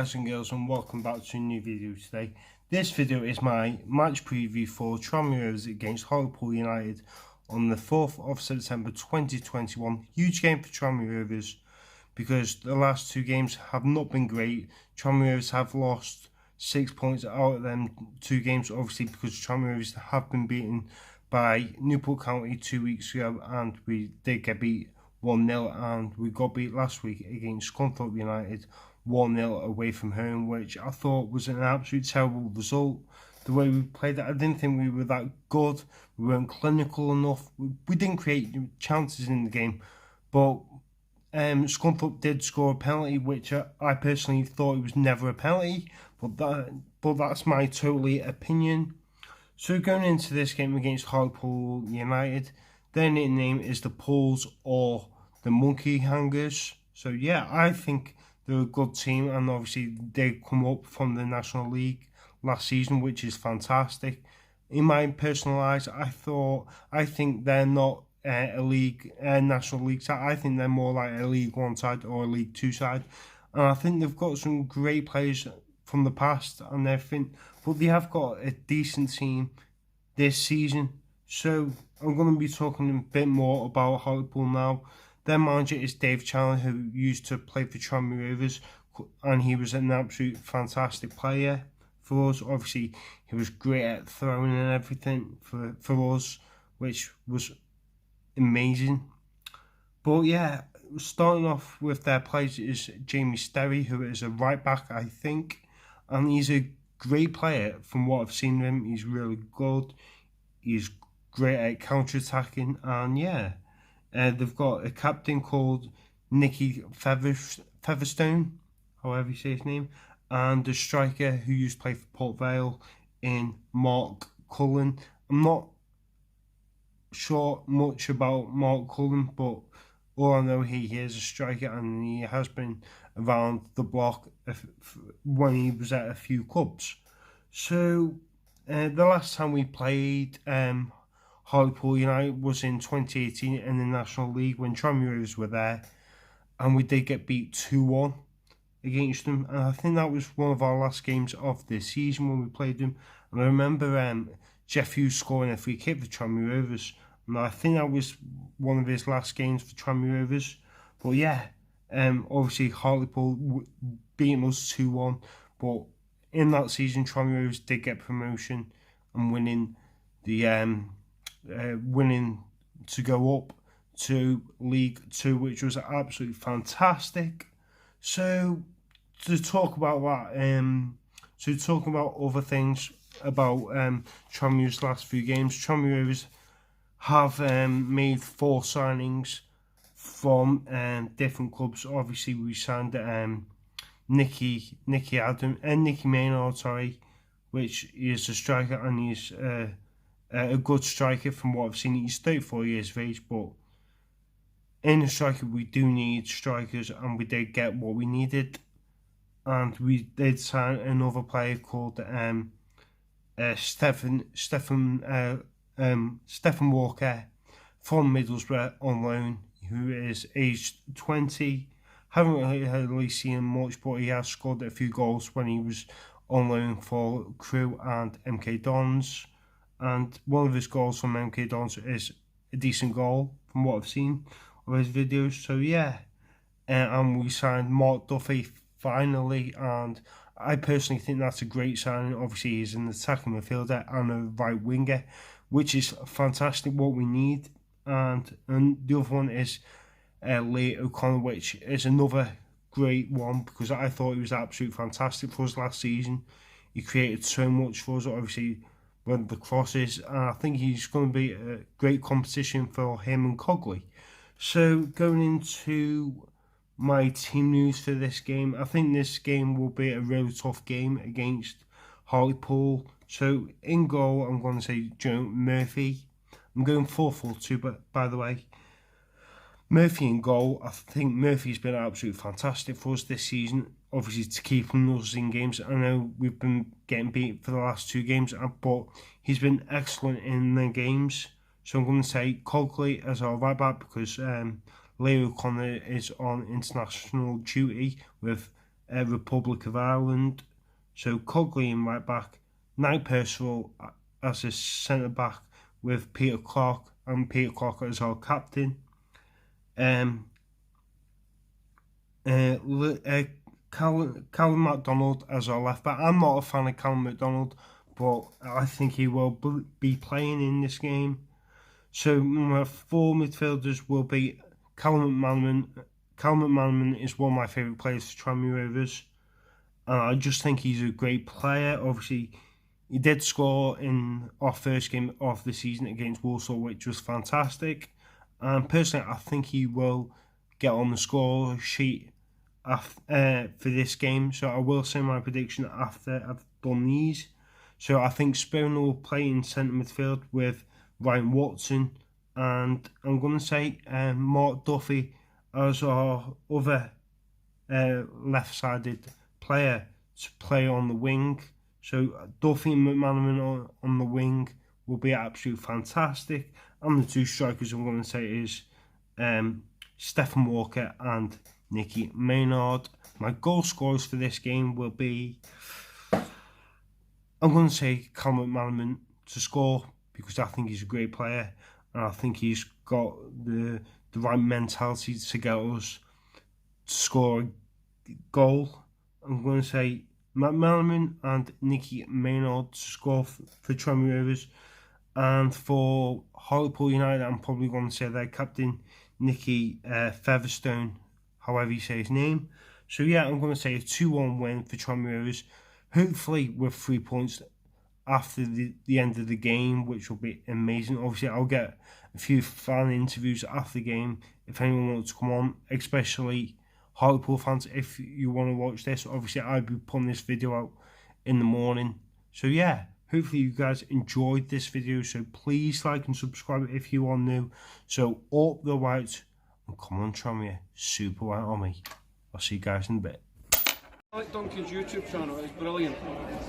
guys and girls, and welcome back to a new video today. This video is my match preview for Tranmere Rovers against Hartlepool United on the 4th of September 2021. Huge game for Tranmere Rovers because the last two games have not been great. Tranmere Rovers have lost 6 points out of them two games, obviously because Tranmere Rovers have been beaten by Newport County 2 weeks ago, and we did get beat 1-0, and we got beat last week against Scunthorpe United 1-0 away from home, which I thought was an absolute terrible result. The way we played it, I didn't think we were that good. We weren't clinical enough. We didn't create chances in the game, but Scunthorpe did score a penalty, which I personally thought it was never a penalty, but that's my totally opinion. So going into this game against Hartlepool United, their nickname is the Pools or the Monkey Hangers. So yeah, I think they're a good team, and obviously they come up from the National League last season, which is fantastic. In my personal eyes, I think they're not a National League side. I think they're more like a League One side or a League Two side, and I think they've got some great players from the past and everything, but they have got a decent team this season. So I'm going to be talking a bit more about Hartlepool now. Their manager is Dave Chandler, who used to play for Tranmere Rovers, and he was an absolute fantastic player for us. Obviously, he was great at throwing and everything for us, which was amazing. But yeah, starting off with their players is Jamie Sterry, who is a right back, I think, and he's a great player from what I've seen of him. He's really good. He's great at counter-attacking, and yeah, they've got a captain called Nicky Featherstone, however you say his name, and a striker who used to play for Port Vale in Mark Cullen. I'm not sure much about Mark Cullen, but all I know, he is a striker, and he has been around the block when he was at a few clubs. So the last time we played Hartlepool United was in 2018 in the National League when Tranmere Rovers were there, and we did get beat 2-1 against them, and I think that was one of our last games of this season when we played them. And I remember Jeff Hughes scoring a free kick for Tranmere Rovers, and I think that was one of his last games for Tranmere Rovers. But yeah, obviously Hartlepool beating us 2-1, but in that season Tranmere Rovers did get promotion and winning to go up to League Two, which was absolutely fantastic. So to talk about that, talking about other things about Tranmere's last few games, Tranmere Rovers have made 4 signings from different clubs. Obviously, we signed Nicky Maynard, which is a striker, and he's a good striker from what I've seen. He's 34 years of age, but in a striker we do need strikers, and we did get what we needed. And we did sign another player called Stephen Walker from Middlesbrough on loan, who is aged 20. Haven't really seen him much, but he has scored a few goals when he was on loan for Crewe and MK Dons. And one of his goals from MK Dons is a decent goal from what I've seen of his videos. So yeah, and we signed Mark Duffy finally, and I personally think that's a great signing. Obviously, he's an attacking midfielder and a right winger, which is fantastic, what we need. And the other one is Lee O'Connor, which is another great one because I thought he was absolutely fantastic for us last season. He created so much for us, obviously, with the crosses, and I think he's going to be a great competition for him and Cogley. So going into my team news for this game, I think this game will be a really tough game against Hartlepool. So in goal, I'm going to say Joe Murphy. I'm going 4-4-2, but by the way, Murphy in goal. I think Murphy's been absolutely fantastic for us this season, obviously to keeping us in games. I know we've been getting beat for the last 2 games, but he's been excellent in the games. So I'm going to say Cogley as our right back because Leo O'Connor is on international duty with Republic of Ireland. So Cogley in right back, Knight Percival as a centre back with Peter Clark, and Peter Clark as our captain. Callum MacDonald as our left back. I'm not a fan of Callum MacDonald, but I think he will be playing in this game. So my 4 midfielders will be Callum McManaman. Callum McManaman is one of my favourite players for Tranmere Rovers, and I just think he's a great player. Obviously, he did score in our first game of the season against Walsall, which was fantastic. And personally, I think he will get on the score sheet for this game. So I will say my prediction after I've done these. So I think Spooner will play in centre midfield with Ryan Watson, and I'm going to say Mark Duffy as our other left-sided player to play on the wing. So Duffy and McManaman on the wing will be absolutely fantastic. And the 2 strikers I'm going to say is Stephen Walker and Nicky Maynard. My goal scorers for this game will be, I'm going to say Callum McManaman to score, because I think he's a great player, and I think he's got the right mentality to get us to score a goal. I'm going to say McManaman and Nicky Maynard to score for Tranmere Rovers. And for Hartlepool United, I'm probably going to say their captain, Nicky Featherstone, however you say his name. So yeah, I'm going to say a 2-1 win for Tranmere Rovers, hopefully with 3 points after the end of the game, which will be amazing. Obviously, I'll get a few fan interviews after the game if anyone wants to come on, especially Hartlepool fans. If you want to watch this, obviously I'll be putting this video out in the morning. So yeah, hopefully you guys enjoyed this video. So please like and subscribe if you are new. So up the whites, and come on Tranmere, super white army. I'll see you guys in a bit. I like Duncan's YouTube channel, it's brilliant.